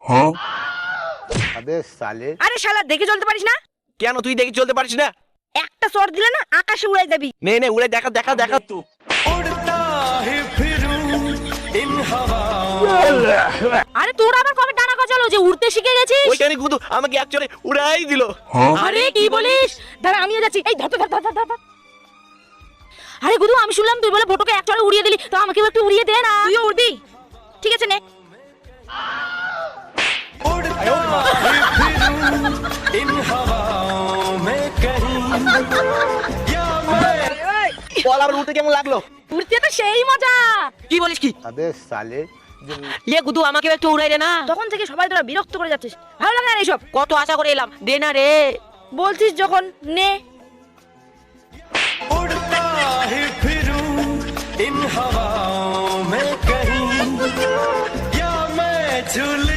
अबे साले আরে শালা দেখে চলতে পারিস না? কেন তুই দেখে চলতে পারিস না? একটা চড় দিলে না আকাশে উড়াই যাবি। নে নে উড়ে দেখা দেখা দেখা তো। আরে তোর আবার কবে ডানা গজালো যে উড়তে শিখে গেছিস? ওইখানে গুদু আমাকে অ্যাকচুয়ালি উড়াই দিল। আরে কি বলিস? দাঁড়া আমিও যাচ্ছি। এই ধর ধর ধর ধর ধর। আরে গুদু আমি শুনলাম তুই বলে ফটোকে এক চড়ে উড়িয়ে দিলি, তো আমাকেও একটু উড়িয়ে দে না। তুইও উড়বি? ঠিক আছে নে। বল আবার উড়তে কেমন লাগলো? উড়তে তো সেই মজা। কি বলিস কি? अबे साले ইয়ে গুদু আমাকে একটু উড়াই দে না। তখন থেকে সবাই তোরা বিরক্ত করে যাচ্ছিস, ভালো লাগে না এইসব। কত আশা করে এলাম, দে না রে। বলছিস যখন নে। उड़ता ही फिरूं इन हवाओं में कहीं या मैं झूले